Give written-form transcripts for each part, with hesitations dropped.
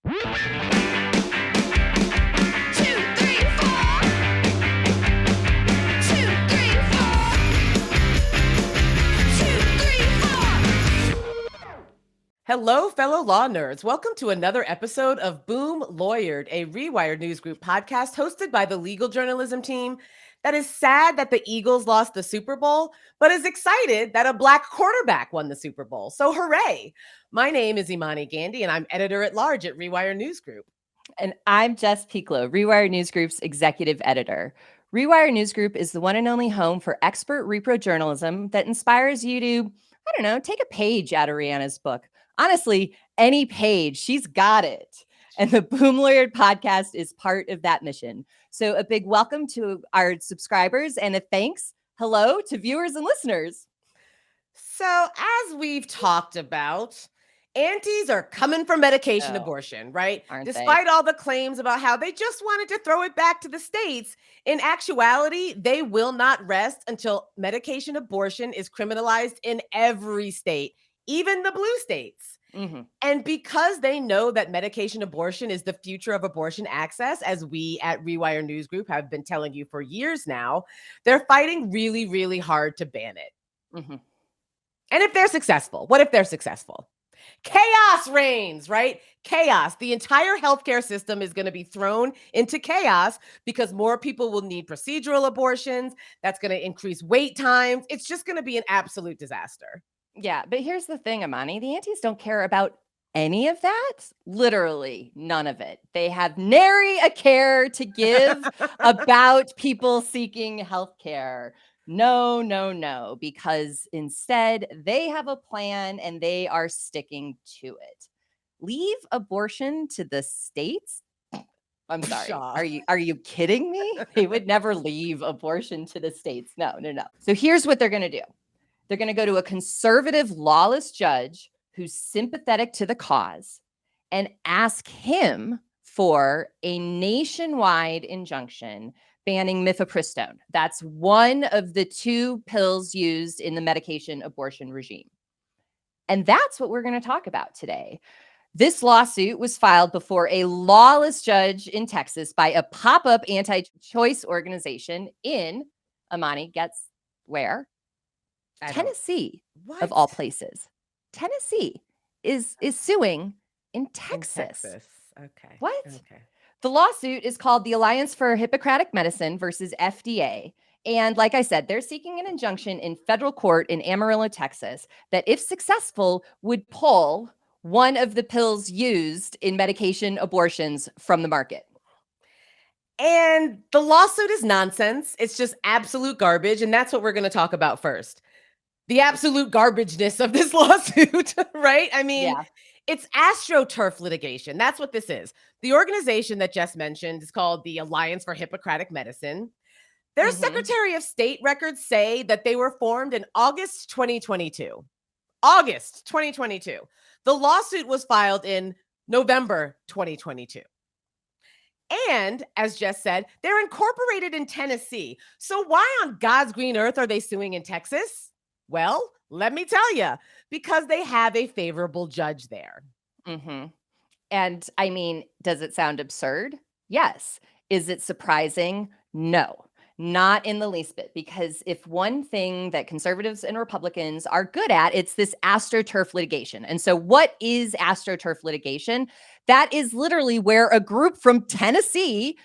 Hello, fellow law nerds. Welcome to another episode of Boom Lawyered, a Rewired News Group podcast hosted by the legal journalism team that is sad that the Eagles lost the Super Bowl, but is excited that a Black quarterback won the Super Bowl. So hooray. My name is Imani Gandhi, and I'm editor-at-large at Rewired News Group. And I'm Jess Pieklo, Rewire News Group's executive editor. Rewire News Group is the one and only home for expert repro journalism that inspires you to, take a page out of Rihanna's book. Honestly, any page, she's got it. And the Boom Lawyered podcast is part of that mission. So a big welcome to our subscribers and a hello to viewers and listeners. So as we've talked about, aunties are coming for medication abortion, right? Despite all the claims about how they just wanted to throw it back to the states, in actuality, they will not rest until medication abortion is criminalized in every state, even the blue states. Mm-hmm. And because they know that medication abortion is the future of abortion access, as we at Rewire News Group have been telling you for years now, they're fighting really, really hard to ban it. Mm-hmm. And if they're successful, what if they're successful? Chaos reigns, right? Chaos. The entire healthcare system is going to be thrown into chaos because more people will need procedural abortions. That's going to increase wait times. It's just going to be an absolute disaster. Yeah, but here's the thing, Imani. The aunties don't care about any of that. Literally none of it. They have nary a care to give about people seeking healthcare. No, because instead they have a plan and they are sticking to it. Leave abortion to the states? I'm sorry. Are you kidding me? They would never leave abortion to the states. No. So here's what they're going to do. They're going to go to a conservative, lawless judge who's sympathetic to the cause and ask him for a nationwide injunction banning mifepristone. That's one of the two pills used in the medication abortion regime. And that's what we're going to talk about today. This lawsuit was filed before a lawless judge in Texas by a pop-up anti-choice organization in, Imani, guess where? Tennessee, of all places. Tennessee is suing in Texas. Okay. What? Okay. The lawsuit is called the Alliance for Hippocratic Medicine versus FDA. And like I said, they're seeking an injunction in federal court in Amarillo, Texas, that if successful would pull one of the pills used in medication abortions from the market. And the lawsuit is nonsense. It's just absolute garbage. And that's what we're going to talk about first. The absolute garbageness of this lawsuit, right? I mean, It's AstroTurf Litigation. That's what this is. The organization that Jess mentioned is called the Alliance for Hippocratic Medicine. Their Secretary of State records say that they were formed in August 2022. August 2022. The lawsuit was filed in November 2022. And as Jess said, they're incorporated in Tennessee. So why on God's green earth are they suing in Texas? Well, let me tell you, because they have a favorable judge there. Mm-hmm. And I mean, does it sound absurd? Yes. Is it surprising? No, not in the least bit, because if one thing that conservatives and Republicans are good at, it's this AstroTurf litigation. And so what is AstroTurf litigation? That is literally where a group from Tennessee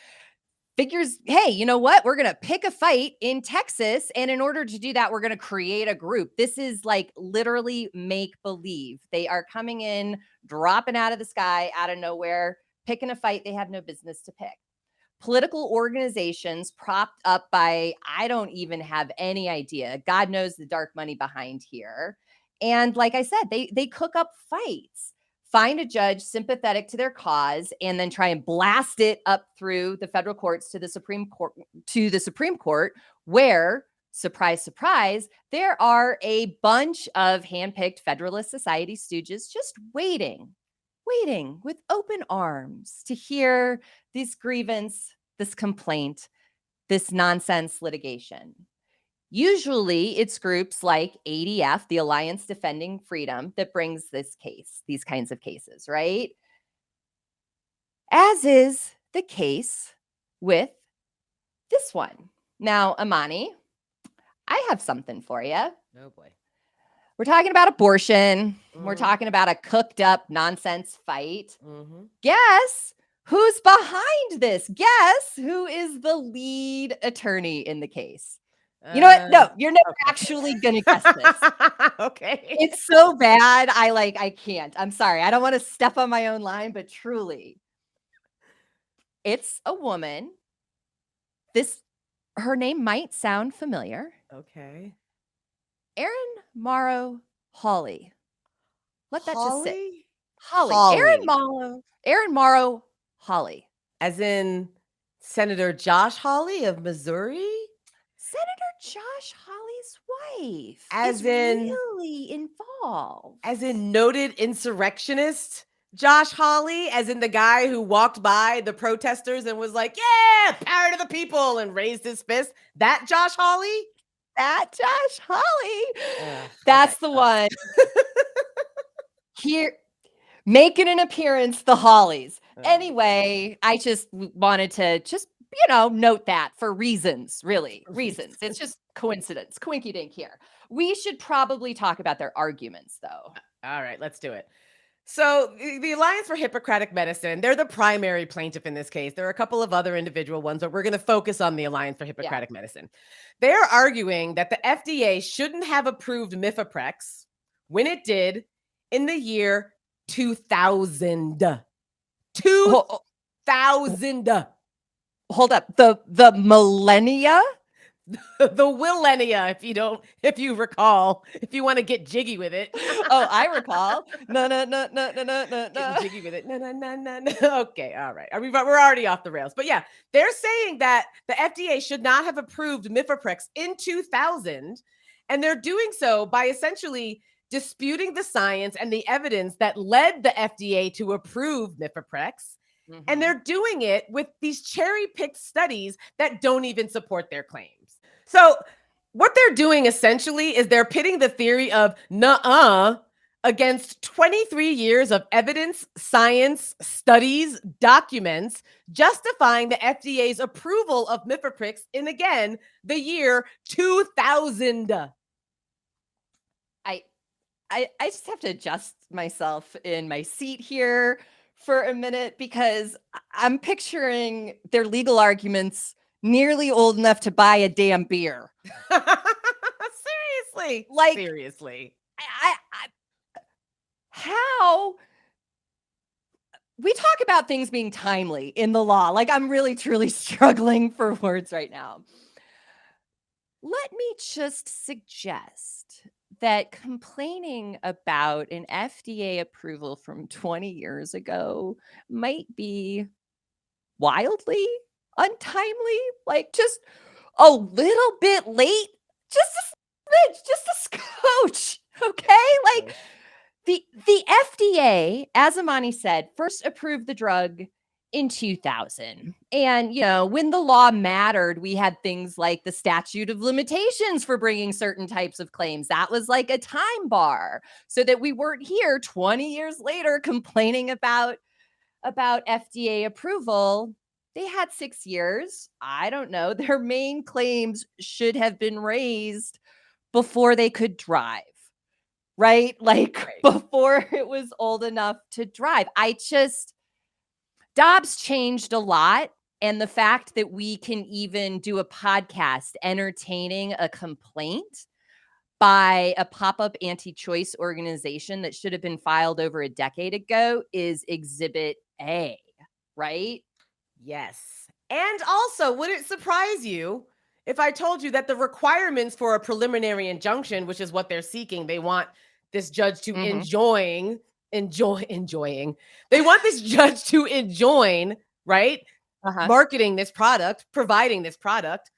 figures, hey, you know what? We're going to pick a fight in Texas. And in order to do that, we're going to create a group. This is like literally make believe. They are coming in, dropping out of the sky, out of nowhere, picking a fight they have no business to pick. Political organizations propped up by, I don't even have any idea. God knows the dark money behind here. And like I said, they cook up fights. Find a judge sympathetic to their cause, and then try and blast it up through the federal courts to the Supreme Court, where, surprise, surprise, there are a bunch of handpicked Federalist Society stooges just waiting with open arms to hear this grievance, this complaint, this nonsense litigation. Usually it's groups like ADF, the Alliance Defending Freedom, that brings these kinds of cases, right? as is the case with this one. Now, Imani, I have something for you. Oh, boy. We're talking about abortion. We're talking about a cooked up nonsense fight. Guess who's behind this? Guess who is the lead attorney in the case? You know what? No, you're never actually going to guess this. Okay. It's so bad. I can't. I'm sorry. I don't want to step on my own line, but truly, it's a woman. Her name might sound familiar. Okay. Erin Morrow Hawley. Let that just sit. Hawley. Erin Morrow Hawley. As in Senator Josh Hawley of Missouri? Senator Josh Hawley's wife As in really involved. As in noted insurrectionist Josh Hawley, as in the guy who walked by the protesters and was like, yeah, power to the people, and raised his fist. That Josh Hawley? That Josh Hawley. That's the one. Here, making an appearance, the Hawleys. Anyway, I just wanted to note that for reasons, really. Reasons. It's just coincidence. Quinky dink here. We should probably talk about their arguments, though. All right, let's do it. So the Alliance for Hippocratic Medicine, they're the primary plaintiff in this case. There are a couple of other individual ones, but we're going to focus on the Alliance for Hippocratic Medicine. They're arguing that the FDA shouldn't have approved mifepristone when it did in the year 2000. 2000. Hold up. The millennia? The millennia, if you recall, if you want to get jiggy with it. Oh, I recall. No. Getting jiggy with it. No. Okay, all right. We're already off the rails. But yeah, they're saying that the FDA should not have approved mifepristone in 2000, and they're doing so by essentially disputing the science and the evidence that led the FDA to approve mifepristone. And they're doing it with these cherry-picked studies that don't even support their claims. So what they're doing essentially is they're pitting the theory of nuh-uh against 23 years of evidence, science, studies, documents, justifying the FDA's approval of mifepristone in, again, the year 2000. I just have to adjust myself in my seat here for a minute, because I'm picturing their legal arguments nearly old enough to buy a damn beer. Seriously. Seriously. How we talk about things being timely in the law. I'm really, truly struggling for words right now. Let me just suggest that complaining about an FDA approval from 20 years ago might be wildly untimely, just a little bit late, just a scotch, okay? The FDA, as Imani said, first approved the drug in 2000. And, when the law mattered, we had things like the statute of limitations for bringing certain types of claims. That was like a time bar, so that we weren't here 20 years later complaining about FDA approval. They had 6 years. I don't know. Their main claims should have been raised before they could drive, right? Before it was old enough to drive. Dobbs changed a lot. And the fact that we can even do a podcast entertaining a complaint by a pop-up anti-choice organization that should have been filed over a decade ago is Exhibit A, right? Yes. And also, would it surprise you if I told you that the requirements for a preliminary injunction, which is what they're seeking, they want this judge to enjoying. They want this judge to enjoin, right? Marketing this product, providing this product.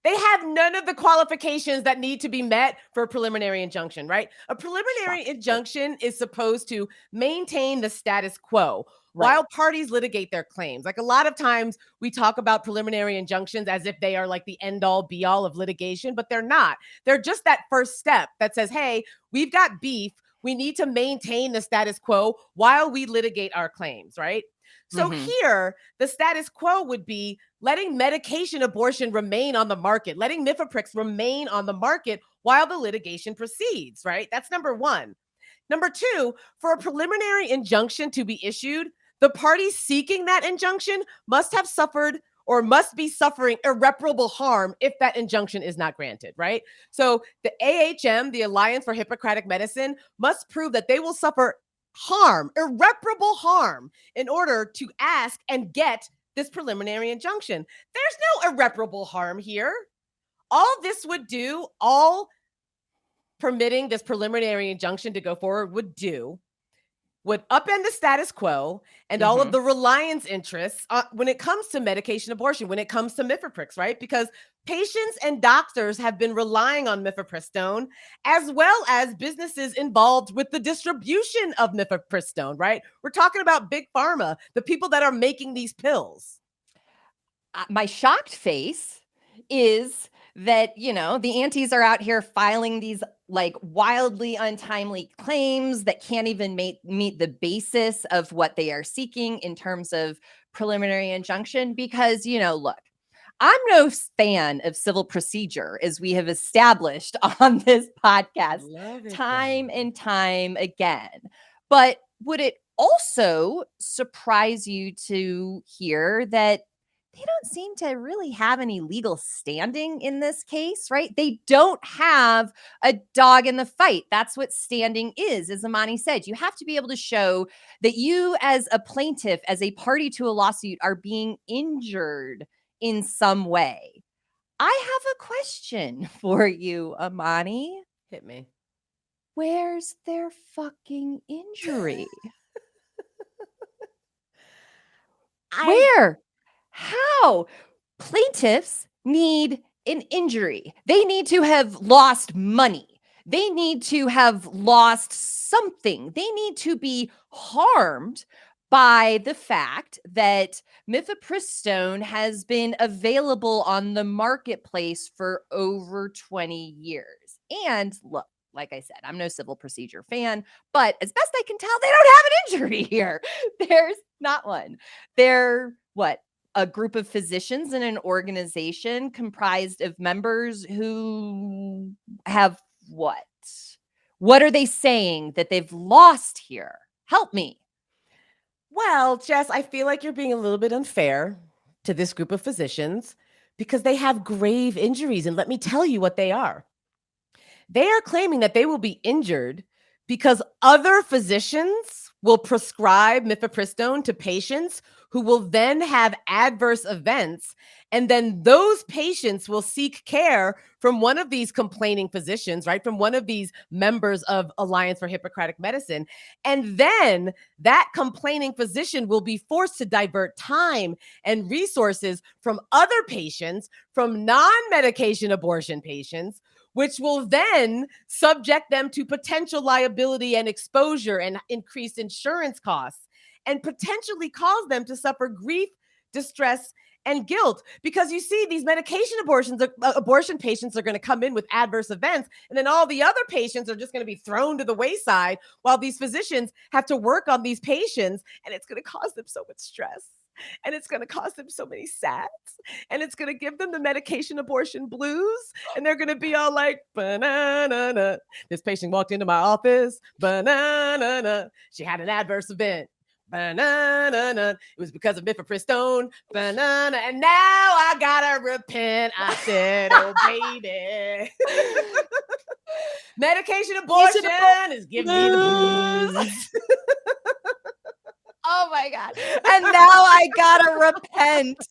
They have none of the qualifications that need to be met for a preliminary injunction, right? A preliminary injunction is supposed to maintain the status quo while parties litigate their claims. A lot of times we talk about preliminary injunctions as if they are the end all be all of litigation, but they're not. They're just that first step that says, hey, we've got beef We need to maintain the status quo while we litigate our claims, right? So here, the status quo would be letting medication abortion remain on the market, letting mifepristone remain on the market while the litigation proceeds, right? That's number one. Number two, for a preliminary injunction to be issued, the parties seeking that injunction must have suffered or must be suffering irreparable harm if that injunction is not granted, right? So the AHM, the Alliance for Hippocratic Medicine, must prove that they will suffer harm, irreparable harm, in order to ask and get this preliminary injunction. There's no irreparable harm here. All this would do, all permitting this preliminary injunction to go forward would upend the status quo and all of the reliance interests when it comes to medication abortion, when it comes to mifepristone, right? Because patients and doctors have been relying on mifepristone, as well as businesses involved with the distribution of mifepristone, right? We're talking about big pharma, the people that are making these pills. My shocked face is that, you know, the aunties are out here filing these like wildly untimely claims that can't even meet the basis of what they are seeking in terms of preliminary injunction. Because, you know, look, I'm no fan of civil procedure, as we have established on this podcast time and time again. But would it also surprise you to hear that they don't seem to really have any legal standing in this case, right? They don't have a dog in the fight. That's what standing is, as Imani said. You have to be able to show that you, as a plaintiff, as a party to a lawsuit, are being injured in some way. I have a question for you, Imani. Hit me. Where's their fucking injury? Where? How? Plaintiffs need an injury. They need to have lost money. They need to have lost something. They need to be harmed by the fact that mifepristone has been available on the marketplace for over 20 years. And look, like I said, I'm no civil procedure fan, but as best I can tell, they don't have an injury here. There's not one. They're what? A group of physicians in an organization comprised of members who have what? What are they saying that they've lost here? Help me. Well, Jess, I feel like you're being a little bit unfair to this group of physicians because they have grave injuries. And let me tell you what they are. They are claiming that they will be injured because other physicians will prescribe mifepristone to patients who will then have adverse events. And then those patients will seek care from one of these complaining physicians, right? From one of these members of Alliance for Hippocratic Medicine. And then that complaining physician will be forced to divert time and resources from other patients, from non-medication abortion patients, which will then subject them to potential liability and exposure and increased insurance costs, and potentially cause them to suffer grief, distress, and guilt. Because you see, these medication abortion patients are going to come in with adverse events, and then all the other patients are just going to be thrown to the wayside while these physicians have to work on these patients, and it's going to cause them so much stress. And it's going to cause them so many SATs, and it's going to give them the medication abortion blues. And they're going to be all like, banana. This patient walked into my office, banana. She had an adverse event. Banana. It was because of mifepristone. Banana. And now I gotta repent. I said, oh baby. Medication abortion is giving me the blues. Oh my God. And now I gotta repent.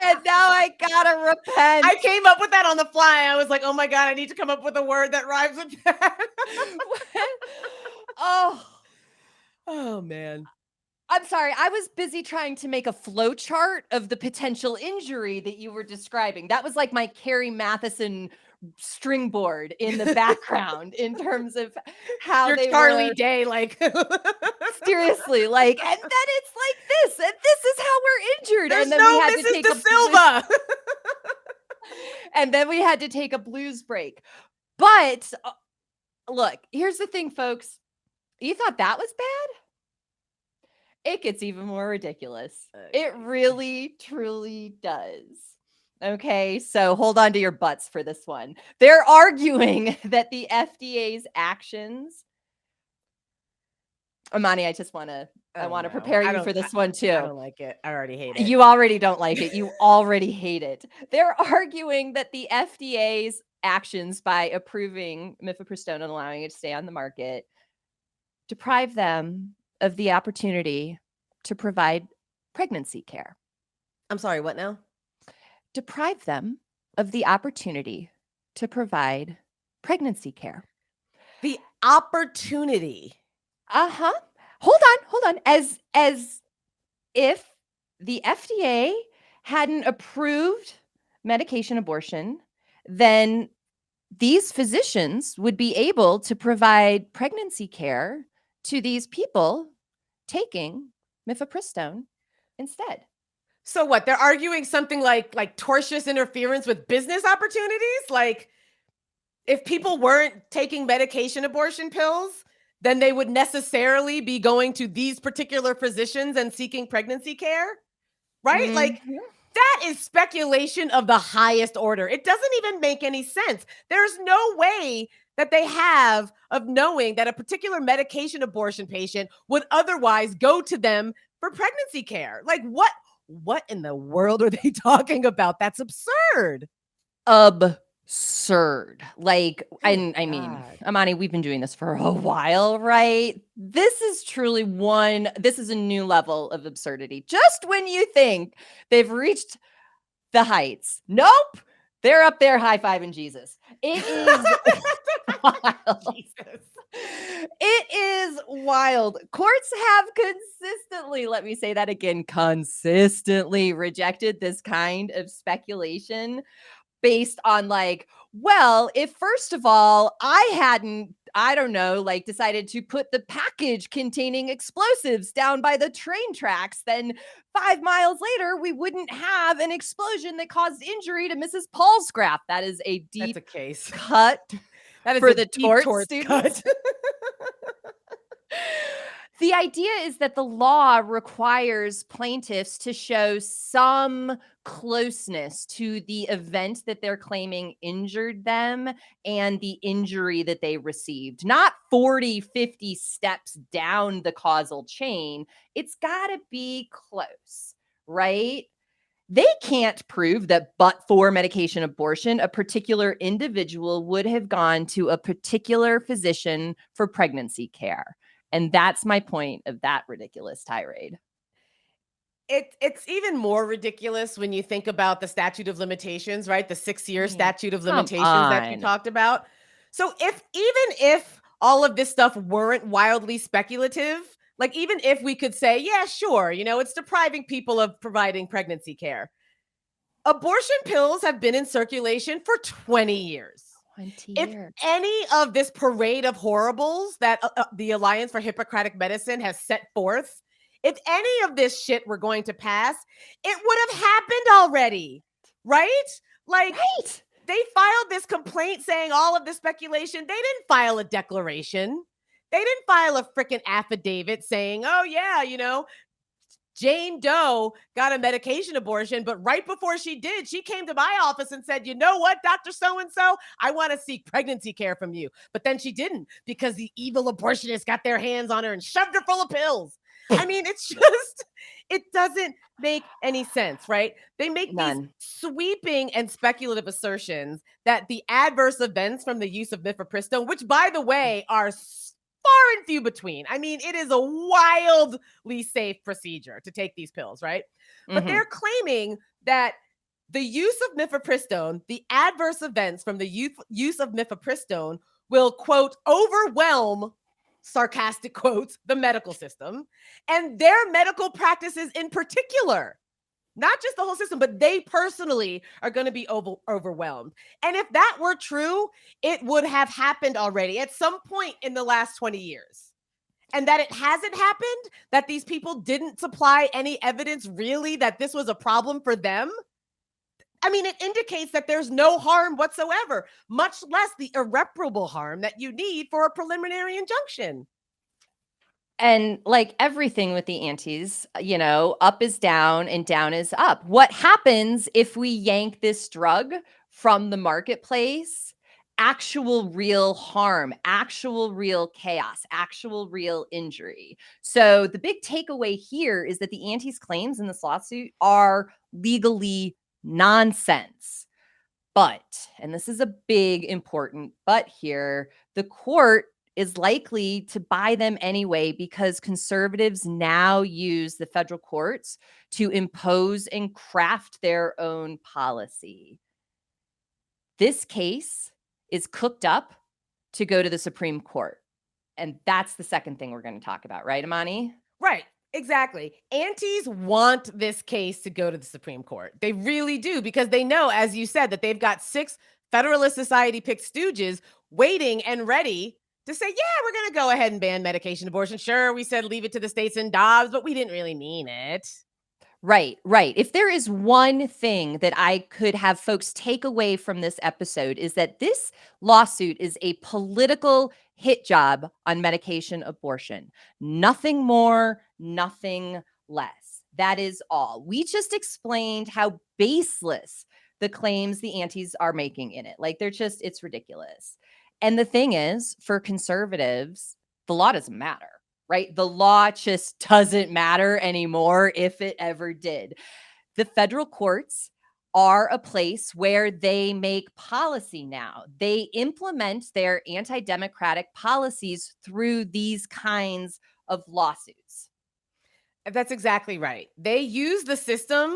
And now I gotta repent. I came up with that on the fly. I was like, oh my God, I need to come up with a word that rhymes with that. Oh man. I'm sorry. I was busy trying to make a flow chart of the potential injury that you were describing. That was like my Carrie Matheson string board in the background in terms of how Your they Charlie were. Day, like Seriously, like, and then it's like this, and this is how we're injured. There's and then no we had Mrs. to take De Silva. And then we had to take a blues break. But look, here's the thing, folks. You thought that was bad? It gets even more ridiculous. It really, truly does. Okay, so hold on to your butts for this one. They're arguing that the FDA's actions. Imani, I want to prepare you for this one too. I don't like it. I already hate it. You already don't like it. You already hate it. They're arguing that the FDA's actions by approving mifepristone and allowing it to stay on the market deprive them of the opportunity to provide pregnancy care. I'm sorry, what now? Deprive them of the opportunity to provide pregnancy care. The opportunity. Uh-huh. Hold on. As if the FDA hadn't approved medication abortion, then these physicians would be able to provide pregnancy care to these people taking mifepristone instead. So what? They're arguing something like tortious interference with business opportunities? Like if people weren't taking medication abortion pills, then they would necessarily be going to these particular physicians and seeking pregnancy care, right? Mm-hmm. Like that is speculation of the highest order. It doesn't even make any sense. There's no way that they have of knowing that a particular medication abortion patient would otherwise go to them for pregnancy care. Like what in the world are they talking about? That's absurd. Absurd. Like, I mean, God. Imani, we've been doing this for a while, right? This is a new level of absurdity. Just when you think they've reached the heights. Nope. They're up there high-fiving Jesus. It is wild. Jesus. It is wild. Courts have consistently, let me say that again, consistently rejected this kind of speculation based on like, well, if first of all, I don't know, like decided to put the package containing explosives down by the train tracks, then 5 miles later, we wouldn't have an explosion that caused injury to Mrs. Palsgraf. That is a deep case cut that is for a the deep tort students. The idea is that the law requires plaintiffs to show some closeness to the event that they're claiming injured them and the injury that they received, not 40, 50 steps down the causal chain. It's got to be close, right? They can't prove that but for medication abortion, a particular individual would have gone to a particular physician for pregnancy care. And that's my point of that ridiculous tirade. It's even more ridiculous when you think about the statute of limitations, right? The 6-year statute of limitations that you talked about. So even if all of this stuff weren't wildly speculative, like even if we could say, yeah, sure, it's depriving people of providing pregnancy care. Abortion pills have been in circulation for 20 years. 20 If years. any of this parade of horribles that the Alliance for Hippocratic Medicine has set forth, if any of this shit were going to pass, it would have happened already, right? Like, they filed this complaint saying all of this speculation. They didn't file a declaration. They didn't file a freaking affidavit saying, oh, yeah, Jane Doe got a medication abortion, but right before she did, she came to my office and said, you know what, Dr. So-and-so, I want to seek pregnancy care from you. But then she didn't because the evil abortionists got their hands on her and shoved her full of pills. I mean, it doesn't make any sense, right? They make these sweeping and speculative assertions that the adverse events from the use of mifepristone, which by the way, are far and few between. I mean, it is a wildly safe procedure to take these pills, right? But they're claiming that the use of mifepristone, the adverse events from the use of mifepristone will, quote, overwhelm, sarcastic quotes, the medical system and their medical practices in particular. Not just the whole system, but they personally are going to be overwhelmed. And if that were true, it would have happened already at some point in the last 20 years. And that it hasn't happened, that these people didn't supply any evidence really that this was a problem for them. I mean, it indicates that there's no harm whatsoever, much less the irreparable harm that you need for a preliminary injunction. And like everything with the antis, up is down and down is up. What happens if we yank this drug from the marketplace? Actual real harm, actual real chaos, actual real injury. So the big takeaway here is that the antis claims in this lawsuit are legally nonsense. But, and this is a big important but here, the court is likely to buy them anyway because conservatives now use the federal courts to impose and craft their own policy. This case is cooked up to go to the Supreme Court. And that's the second thing we're going to talk about, right, Imani? Right. Exactly. Antis want this case to go to the Supreme Court. They really do, because they know, as you said, that they've got 6 Federalist Society picked stooges waiting and ready to say, yeah, we're going to go ahead and ban medication abortion. Sure, we said leave it to the states and Dobbs, but we didn't really mean it. Right. If there is one thing that I could have folks take away from this episode is that this lawsuit is a political hit job on medication abortion. Nothing more, nothing less. That is all. We just explained how baseless the claims the antis are making in it. Like it's ridiculous. And the thing is, for conservatives, the law doesn't matter. Right? The law just doesn't matter anymore if it ever did. The federal courts are a place where they make policy now. They implement their anti-democratic policies through these kinds of lawsuits. That's exactly right. They use the system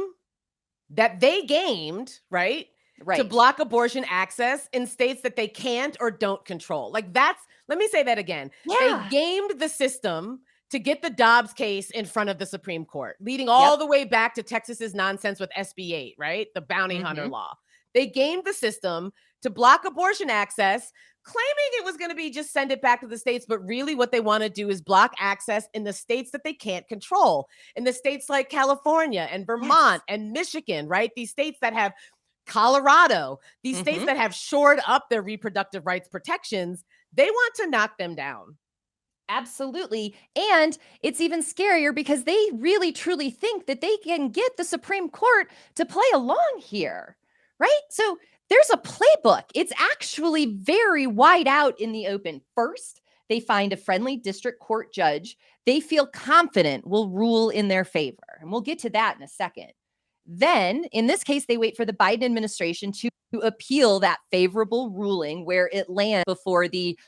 that they gamed, right? To block abortion access in states that they can't or don't control. Let me say that again. Yeah. They gamed the system to get the Dobbs case in front of the Supreme Court, leading all the way back to Texas's nonsense with SB 8, right? The bounty hunter law. They gamed the system to block abortion access, claiming it was going to be just send it back to the states. But really what they want to do is block access in the states that they can't control, in the states like California and Vermont and Michigan, right? These states that have Colorado, these states that have shored up their reproductive rights protections, they want to knock them down. Absolutely. And it's even scarier because they really truly think that they can get the Supreme Court to play along here, right? So there's a playbook. It's actually very wide out in the open. First, they find a friendly district court judge they feel confident will rule in their favor. And we'll get to that in a second. Then, in this case, they wait for the Biden administration to appeal that favorable ruling where it lands before the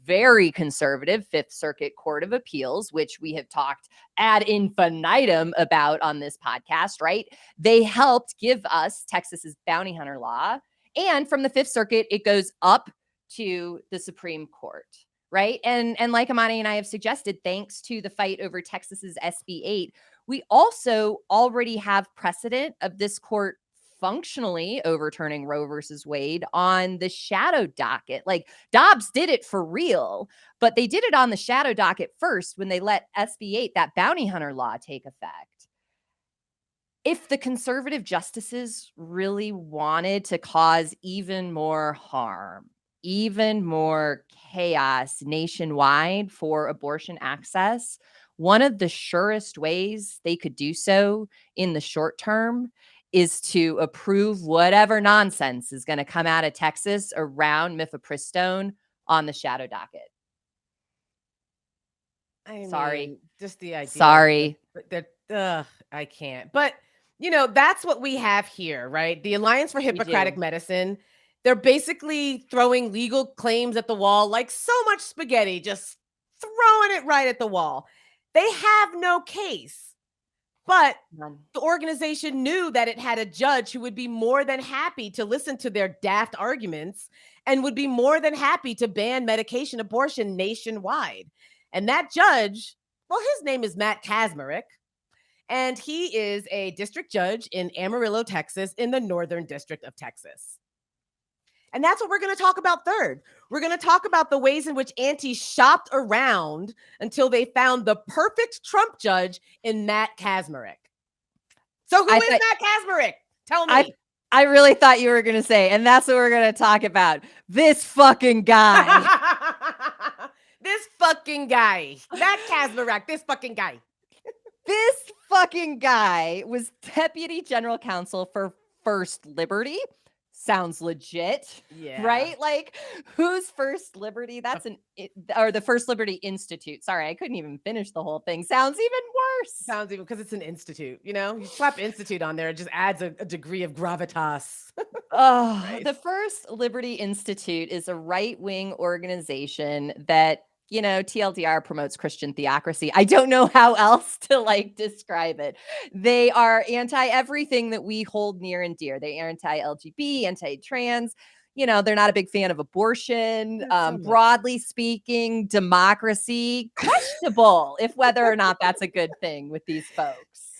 very conservative Fifth Circuit Court of Appeals, which we have talked ad infinitum about on this podcast, right? They helped give us Texas's bounty hunter law. And from the Fifth Circuit, it goes up to the Supreme Court, right? And like Imani and I have suggested, thanks to the fight over Texas's SB 8, we also already have precedent of this court functionally overturning Roe versus Wade on the shadow docket. Like Dobbs did it for real, but they did it on the shadow docket first when they let SB 8, that bounty hunter law, take effect. If the conservative justices really wanted to cause even more harm, even more chaos nationwide for abortion access, one of the surest ways they could do so in the short term is to approve whatever nonsense is going to come out of Texas around mifepristone on the shadow docket. Sorry. Just the idea. Sorry. I can't. But, that's what we have here, right? The Alliance for Hippocratic Medicine. They're basically throwing legal claims at the wall like so much spaghetti, just throwing it right at the wall. They have no case, but the organization knew that it had a judge who would be more than happy to listen to their daft arguments and would be more than happy to ban medication abortion nationwide. And that judge, well, his name is Matt Kaczmarek, and he is a district judge in Amarillo, Texas, in the Northern District of Texas. And that's what we're going to talk about third. We're going to talk about the ways in which antis shopped around until they found the perfect Trump judge in Matt Kaczmarek. So who is Matt Kaczmarek? Tell me. I really thought you were going to say, and that's what we're going to talk about. This fucking guy. This fucking guy, Matt Kaczmarek, this fucking guy. This fucking guy was Deputy General Counsel for First Liberty. Sounds legit, right? Like, who's First Liberty? That's or the First Liberty Institute. Sorry, I couldn't even finish the whole thing. Sounds even worse. Sounds even, because it's an institute, you know? You slap institute on there, it just adds a degree of gravitas. Oh, right. The First Liberty Institute is a right-wing organization that, you know, TLDR promotes Christian theocracy. I don't know how else to like describe it. They are anti everything that we hold near and dear. They are anti-LGBT, anti-trans. You know, they're not a big fan of abortion. Broadly speaking, democracy, questionable if whether or not that's a good thing with these folks.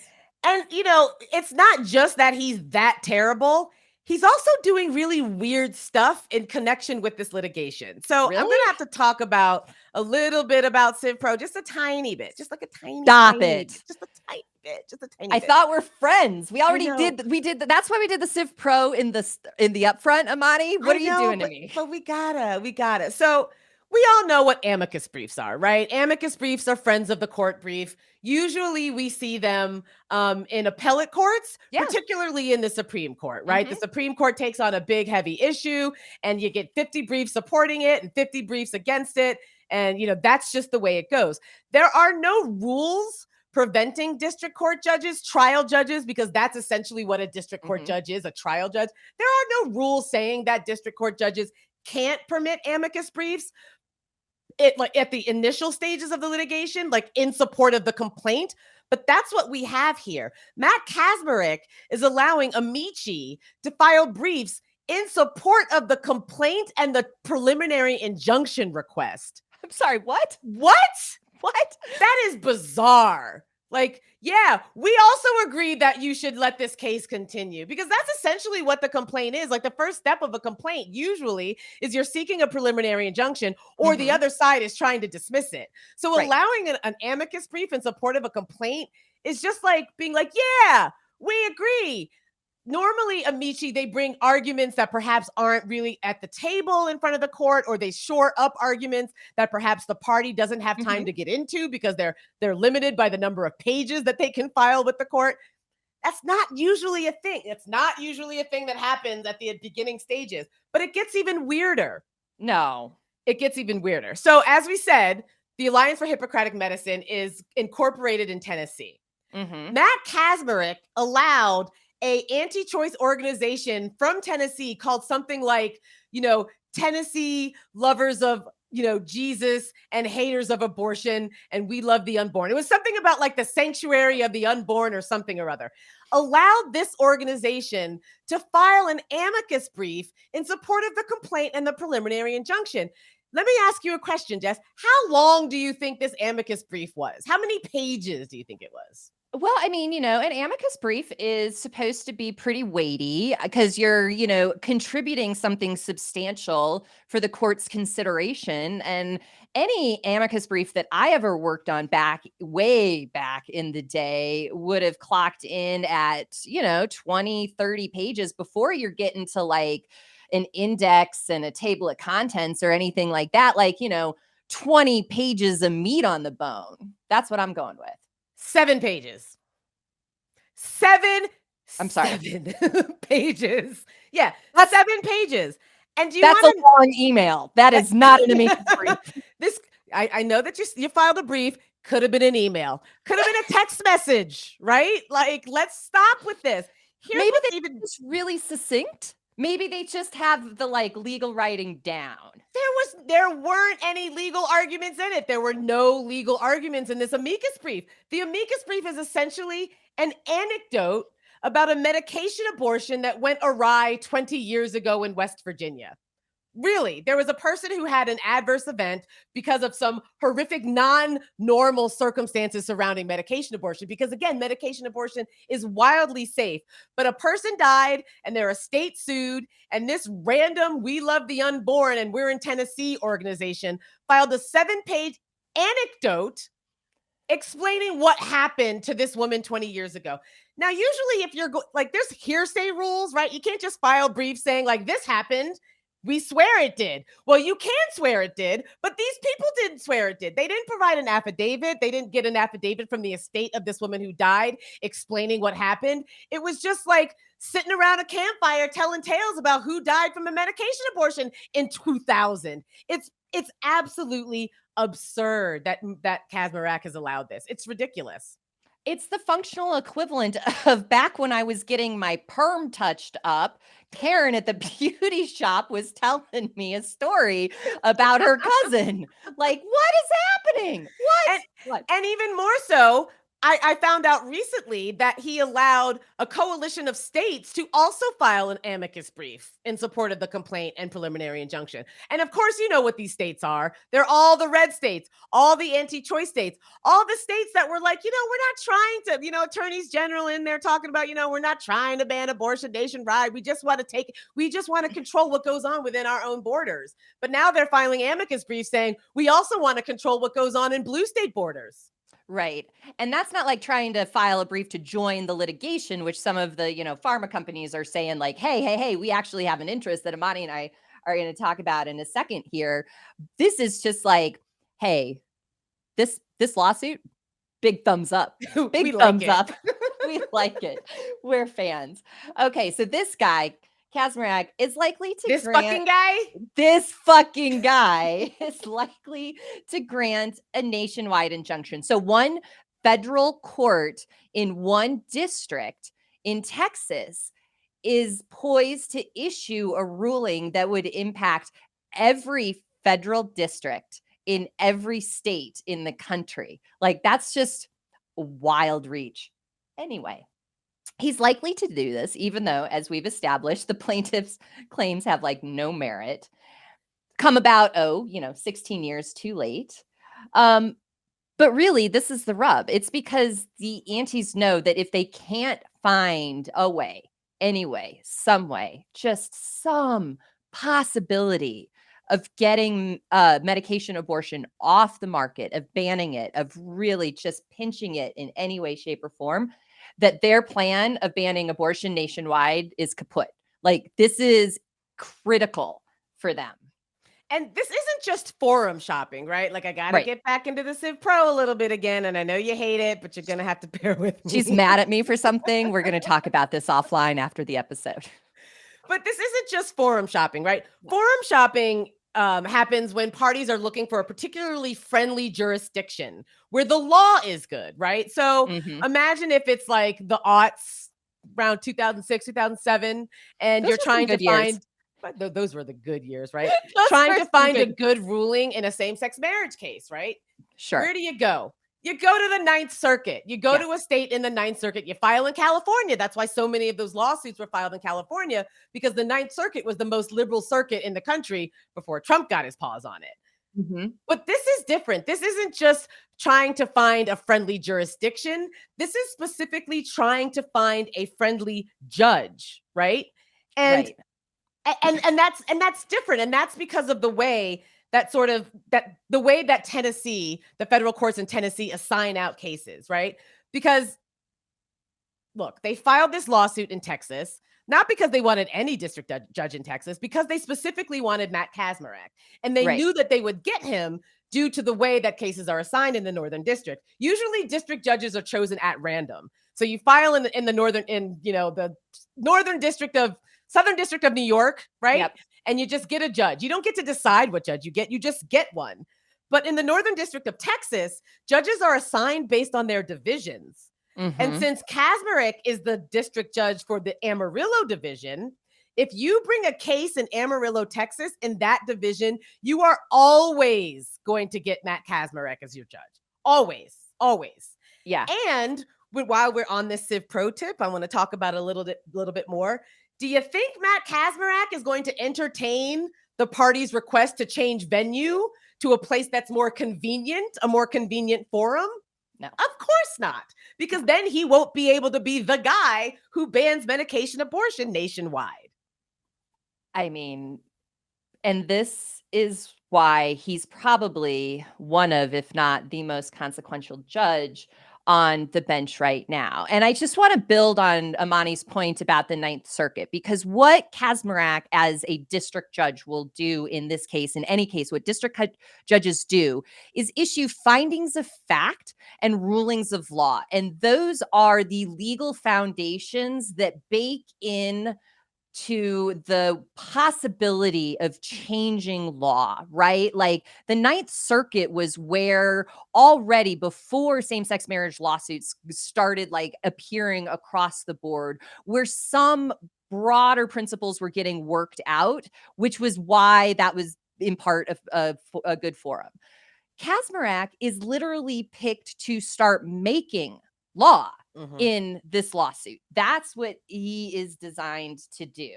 And, you know, it's not just that he's that terrible. He's also doing really weird stuff in connection with this litigation. So I'm going to have to talk about a little bit about CivPro, just a tiny bit, just like a tiny, Stop tiny it. Bit, just a tiny bit, just a tiny I bit. thought we're friends. We already did. That's why we did the CivPro in the upfront, Imani. What are you doing to me? But we gotta. So we all know what amicus briefs are, right? Amicus briefs are friends of the court brief. Usually we see them in appellate courts, particularly in the Supreme Court, right? The Supreme Court takes on a big, heavy issue and you get 50 briefs supporting it and 50 briefs against it. And, you know, that's just the way it goes. There are no rules preventing district court judges, trial judges, because that's essentially what a district court judge is, a trial judge. There are no rules saying that district court judges can't permit amicus briefs like at the initial stages of the litigation, like in support of the complaint. But that's what we have here. Matt Kaczmarek is allowing Amici to file briefs in support of the complaint and the preliminary injunction request. I'm sorry, what? What? That is bizarre. Like, yeah, we also agree that you should let this case continue, because that's essentially what the complaint is. Like, the first step of a complaint usually is you're seeking a preliminary injunction, or the other side is trying to dismiss it. So allowing an amicus brief in support of a complaint is just like being like, yeah, we agree. Normally, Amici, they bring arguments that perhaps aren't really at the table in front of the court, or they shore up arguments that perhaps the party doesn't have time to get into because they're limited by the number of pages that they can file with the court. That's not usually a thing. It's not usually a thing that happens at the beginning stages, but it gets even weirder. No. It gets even weirder. So as we said, the Alliance for Hippocratic Medicine is incorporated in Tennessee. Matt Kaczmarek allowed a anti-choice organization from Tennessee called something like, you know, Tennessee Lovers of, you know, Jesus and Haters of Abortion, and We Love the Unborn. It was something about like the Sanctuary of the Unborn or something or other. Allowed this organization to file an amicus brief in support of the complaint and the preliminary injunction. Let me ask you a question, Jess. How long do you think this amicus brief was? How many pages do you think it was? Well, I mean, you know, an amicus brief is supposed to be pretty weighty because you're, you know, contributing something substantial for the court's consideration. And any amicus brief that I ever worked on way back in the day would have clocked in at, you know, 20, 30 pages before you're getting to like an index and a table of contents or anything like that. Like, you know, 20 pages of meat on the bone. That's what I'm going with. 7 pages. I'm sorry. 7 pages. Yeah, that's 7 pages. And that's a long email. That is not an amicus brief. I know that you filed a brief. Could have been an email. Could have been a text message, right? Like, let's stop with this. Maybe they just really succinct. Maybe they just have the like legal writing down. There weren't any legal arguments in it. There were no legal arguments in this amicus brief. The amicus brief is essentially an anecdote about a medication abortion that went awry 20 years ago in West Virginia. Really, there was a person who had an adverse event because of some horrific, non-normal circumstances surrounding medication abortion. Because again, medication abortion is wildly safe. But a person died and their estate sued, and this random We Love the Unborn and We're in Tennessee organization filed a 7-page anecdote explaining what happened to this woman 20 years ago. Now, usually if you're like, there's hearsay rules, right? You can't just file briefs saying like this happened. We swear it did. Well, you can swear it did, but these people didn't swear it did. They didn't provide an affidavit. They didn't get an affidavit from the estate of this woman who died explaining what happened. It was just like sitting around a campfire telling tales about who died from a medication abortion in 2000. It's absolutely absurd that Kazmarek has allowed this. It's ridiculous. It's the functional equivalent of back when I was getting my perm touched up. Karen at the beauty shop was telling me a story about her cousin. Like, what is happening? What? And even more so, I found out recently that he allowed a coalition of states to also file an amicus brief in support of the complaint and preliminary injunction. And of course, you know what these states are. They're all the red states, all the anti-choice states, all the states that were like, we're not trying to, attorneys general in there talking about, we're not trying to ban abortion nationwide. We just want to control what goes on within our own borders. But now they're filing amicus briefs saying we also want to control what goes on in blue state borders. Right. And that's not like trying to file a brief to join the litigation, which some of the, pharma companies are saying like, hey, we actually have an interest that Imani and I are going to talk about in a second here. This is just like, hey, this lawsuit, big thumbs up. Big thumbs up. We like it. We're fans. Okay, so this guy, Kazmarek, is likely to This fucking guy is likely to grant a nationwide injunction. So one federal court in one district in Texas is poised to issue a ruling that would impact every federal district in every state in the country. Like, that's just a wild reach. Anyway, he's likely to do this, even though, as we've established, the plaintiff's claims have like no merit. Come about, 16 years too late. But really, this is the rub. It's because the antis know that if they can't find a way, anyway, some way, just some possibility of getting medication abortion off the market, of banning it, of really just pinching it in any way, shape, or form, that their plan of banning abortion nationwide is kaput. Like, this is critical for them. And this isn't just forum shopping, right? Like, I got to get back into the Civ Pro a little bit again. And I know you hate it, but you're going to have to bear with me. She's mad at me for something. We're going to talk about this offline after the episode. But this isn't just forum shopping, right? Forum shopping happens when parties are looking for a particularly friendly jurisdiction where the law is good, right? So imagine if it's like the aughts around 2006, 2007, and you're trying to find... But those were the good years, right? Trying to find a good ruling in a same-sex marriage case, right? Sure. Where do you go? You go to the Ninth Circuit. You go to a state in the Ninth Circuit. You file in California. That's why so many of those lawsuits were filed in California, because the Ninth Circuit was the most liberal circuit in the country before Trump got his paws on it. But this is different. This isn't just trying to find a friendly jurisdiction. This is specifically trying to find a friendly judge, right? And that's different. And that's because of the way that Tennessee, the federal courts in Tennessee, assign out cases, right? Because look, they filed this lawsuit in Texas, not because they wanted any district judge in Texas, because they specifically wanted Matt Kazmarek. And they knew that they would get him due to the way that cases are assigned in the Northern District. Usually district judges are chosen at random. So you file in the Southern District of New York, right? Yep. And you just get a judge. You don't get to decide what judge you get. You just get one. But in the Northern District of Texas, judges are assigned based on their divisions. And since Kazmarek is the district judge for the Amarillo division, if you bring a case in Amarillo, Texas, in that division, you are always going to get Matt Kazmarek as your judge. Always. Yeah. And while we're on this Civ Pro tip, I want to talk about a little bit more. Do you think Matt Kazmarek is going to entertain the party's request to change venue to a place that's more convenient, a more convenient forum? No. Of course not, because then he won't be able to be the guy who bans medication abortion nationwide. I mean, and this is why he's probably one of, if not the most consequential judge on the bench right now. And I just want to build on Imani's point about the Ninth Circuit, because what Kaczmarek as a district judge will do in this case, in any case, what district judges do is issue findings of fact and rulings of law. And those are the legal foundations that bake in to the possibility of changing law, right? Like the Ninth Circuit was where already before same-sex marriage lawsuits started like appearing across the board, where some broader principles were getting worked out, which was why that was in part a good forum. Kaczmarek is literally picked to start making law in this lawsuit. That's what he is designed to do.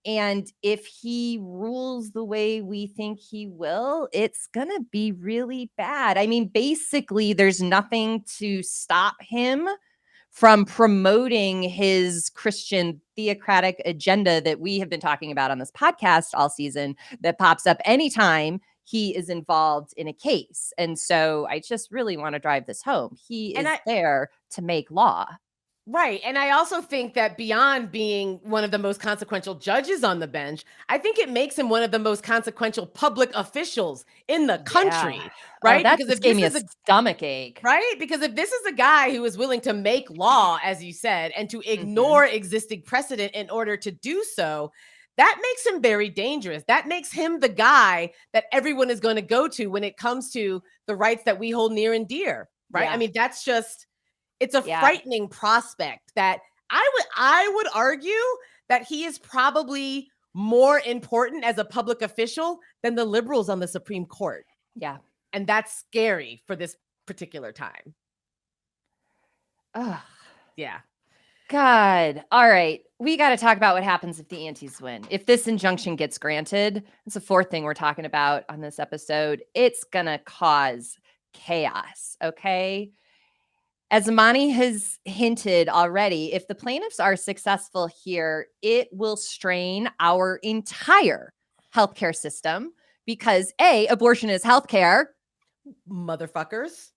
And if he rules the way we think he will, it's going to be really bad. I mean, basically, there's nothing to stop him from promoting his Christian theocratic agenda that we have been talking about on this podcast all season, that pops up anytime he is involved in a case. And so I just really want to drive this home. He is there to make law. Right. And I also think that beyond being one of the most consequential judges on the bench, I think it makes him one of the most consequential public officials in the country. Yeah. Right. That just gave me a stomach ache. Right. Because if this is a guy who is willing to make law, as you said, and to ignore existing precedent in order to do so, that makes him very dangerous. That makes him the guy that everyone is going to go to when it comes to the rights that we hold near and dear. Right. Yeah. I mean, that's just, it's a frightening prospect that I would argue that he is probably more important as a public official than the liberals on the Supreme Court. Yeah. And that's scary for this particular time. Ugh. Yeah. God. All right. We got to talk about what happens if the antis win. If this injunction gets granted, it's the fourth thing we're talking about on this episode. It's going to cause chaos. Okay. As Imani has hinted already, if the plaintiffs are successful here, it will strain our entire healthcare system because A, abortion is healthcare. Motherfuckers.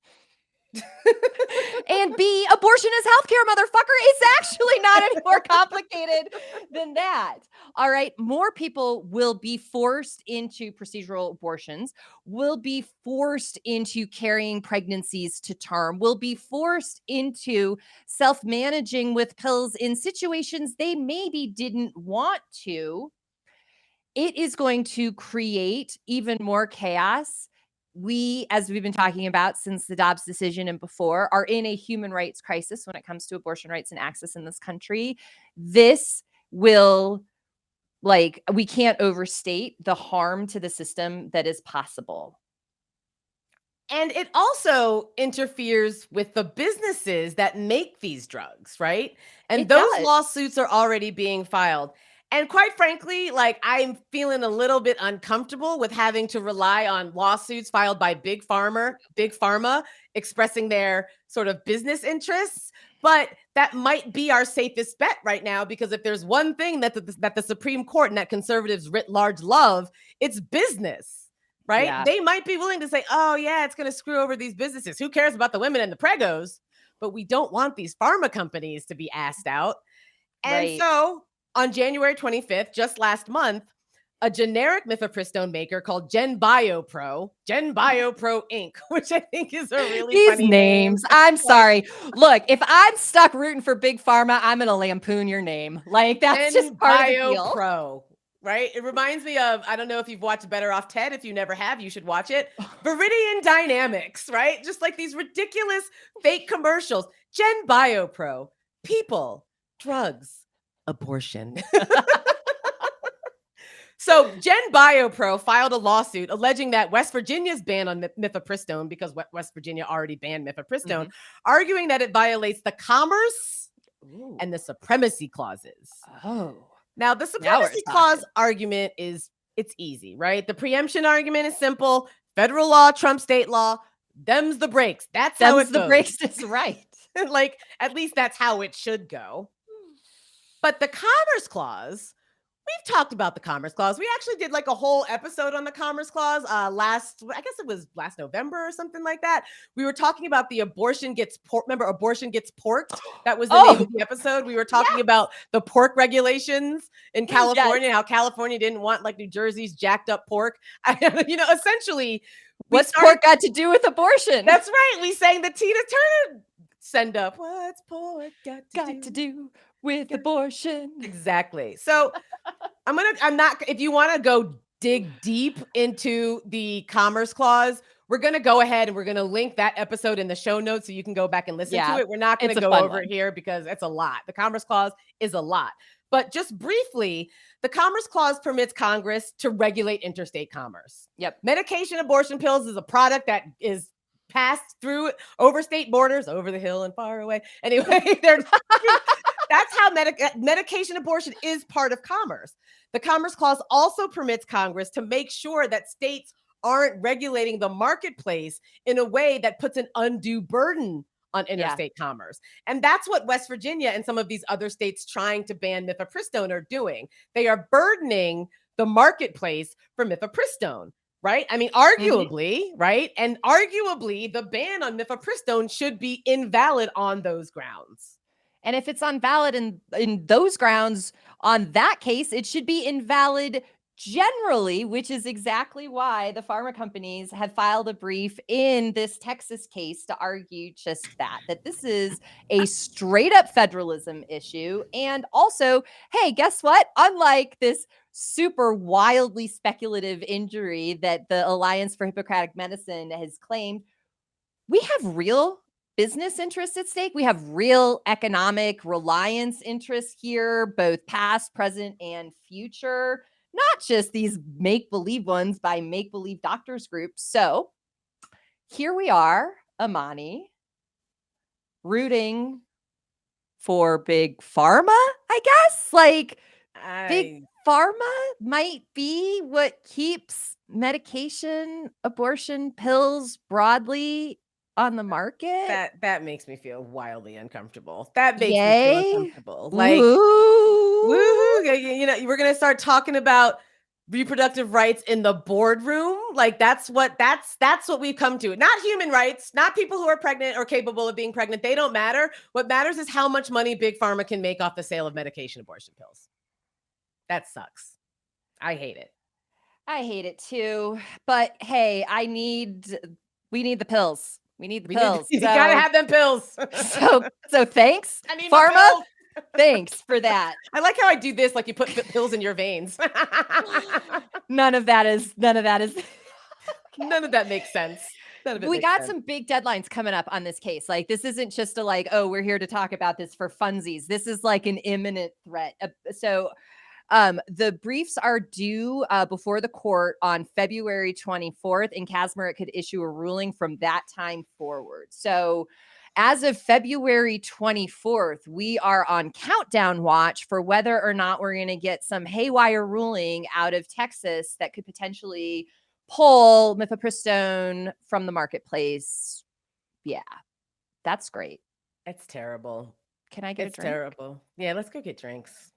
And B, abortion is healthcare, motherfucker. It's actually not any more complicated than that. All right. More people will be forced into procedural abortions, will be forced into carrying pregnancies to term, will be forced into self-managing with pills in situations they maybe didn't want to. It is going to create even more chaos. We, as we've been talking about since the Dobbs decision and before, are in a human rights crisis when it comes to abortion rights and access in this country. This will, we can't overstate the harm to the system that is possible. And it also interferes with the businesses that make these drugs, right? And those lawsuits are already being filed. And quite frankly, I'm feeling a little bit uncomfortable with having to rely on lawsuits filed by Big Pharma expressing their sort of business interests. But that might be our safest bet right now, because if there's one thing that the Supreme Court and that conservatives writ large love, it's business, right? Yeah. They might be willing to say, oh, yeah, it's going to screw over these businesses. Who cares about the women and the pregos? But we don't want these pharma companies to be asked out. And so on January 25th, just last month, a generic mifepristone maker called GenBioPro Inc., which I think is a really funny names. Name. I'm sorry. Look, if I'm stuck rooting for Big Pharma, I'm going to lampoon your name. That's just part of the deal. GenBioPro, right? It reminds me of, I don't know if you've watched Better Off Ted. If you never have, you should watch it. Viridian Dynamics, right? Just like these ridiculous fake commercials. GenBioPro, people, drugs, abortion. So GenBioPro filed a lawsuit alleging that West Virginia's ban on mifepristone, because West Virginia already banned mifepristone, arguing that it violates the commerce and the supremacy clauses. Oh. Now, the supremacy clause argument it's easy, right? The preemption argument is simple. Federal law trumps state law. Them's the breaks. That's how it goes. The breaks is right. At least that's how it should go. But the commerce clause, we've talked about the Commerce Clause. We actually did like a whole episode on the Commerce Clause I guess it was last November or something like that. We were talking about the abortion gets remember abortion gets porked? That was the name of the episode. We were talking about the pork regulations in California, how California didn't want like New Jersey's jacked up pork. Essentially, what's pork got to do with abortion? That's right. We sang the Tina Turner send up. What's pork got to do with abortion? Exactly. So if you want to go dig deep into the Commerce Clause, we're going to go ahead and we're going to link that episode in the show notes so you can go back and listen to it. We're not going to go over it here because it's a lot. The Commerce Clause is a lot. But just briefly, the Commerce Clause permits Congress to regulate interstate commerce. Yep. Medication abortion pills is a product that is passed through over state borders, over the hill and far away. Anyway, that's how medication abortion is part of commerce. The Commerce Clause also permits Congress to make sure that states aren't regulating the marketplace in a way that puts an undue burden on interstate commerce. And that's what West Virginia and some of these other states trying to ban mifepristone are doing. They are burdening the marketplace for mifepristone, right? I mean, arguably, right? And arguably, the ban on mifepristone should be invalid on those grounds. And if it's invalid in those grounds, on that case, it should be invalid generally, which is exactly why the pharma companies have filed a brief in this Texas case to argue just that this is a straight up federalism issue. And also, hey, guess what? Unlike this super wildly speculative injury that the Alliance for Hippocratic Medicine has claimed, we have real business interests at stake. We have real economic reliance interests here, both past, present, and future. Not just these make-believe ones by make-believe doctors groups. So here we are, Imani, rooting for big pharma, I guess. Big pharma might be what keeps medication, abortion pills broadly on the market. That makes me feel wildly uncomfortable. That makes me feel uncomfortable. Woohoo. We're going to start talking about reproductive rights in the boardroom. That's what we've come to. Not human rights, not people who are pregnant or capable of being pregnant. They don't matter. What matters is how much money big pharma can make off the sale of medication abortion pills. That sucks. I hate it. I hate it too. But hey, we need the pills. We need the pills. You gotta have them pills. So thanks, I need pharma. Thanks for that. I like how I do this, like you put pills in your veins. None of that makes sense. We got some big deadlines coming up on this case. This isn't just we're here to talk about this for funsies. This is like an imminent threat. The briefs are due before the court on February 24th, and Kacsmaryk could issue a ruling from that time forward. So as of February 24th, we are on countdown watch for whether or not we're going to get some haywire ruling out of Texas that could potentially pull mifepristone from the marketplace. Yeah, that's great. It's terrible. Can I get a drink? It's terrible. Yeah, let's go get drinks.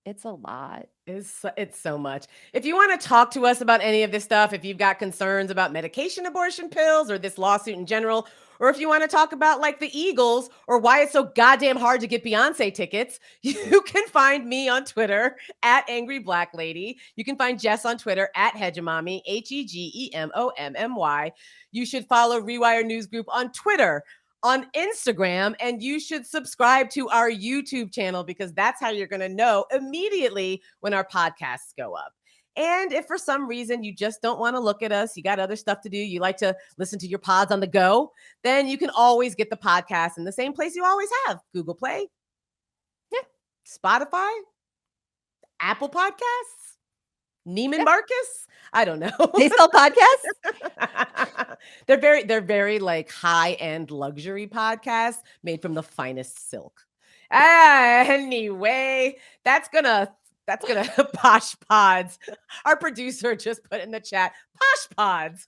It's a lot. It's so much. If you want to talk to us about any of this stuff, if you've got concerns about medication abortion pills or this lawsuit in general, or if you want to talk about the Eagles or why it's so goddamn hard to get Beyonce tickets, you can find me on Twitter at Angry Black Lady. You can find Jess on Twitter at Hegemommy, HEGEMOMMY. You should follow Rewire News Group on Twitter, on Instagram, and you should subscribe to our YouTube channel because that's how you're going to know immediately when our podcasts go up. And if for some reason you just don't want to look at us, you got other stuff to do, you like to listen to your pods on the go, then you can always get the podcast in the same place you always have: Google Play, Spotify, Apple Podcasts, Neiman Marcus. I don't know. They sell podcasts? They're very high-end luxury podcasts made from the finest silk. Anyway, that's gonna That's gonna posh pods. Our producer just put in the chat, posh pods,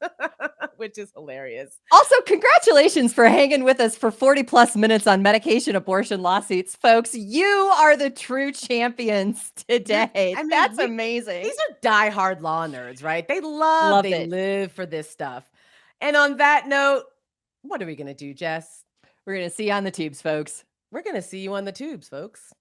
which is hilarious. Also, congratulations for hanging with us for 40 plus minutes on medication abortion lawsuits, folks. You are the true champions today. That's amazing. These are diehard law nerds, right? They live for this stuff. And on that note, what are we gonna do, Jess? We're gonna see you on the tubes, folks. We're gonna see you on the tubes, folks.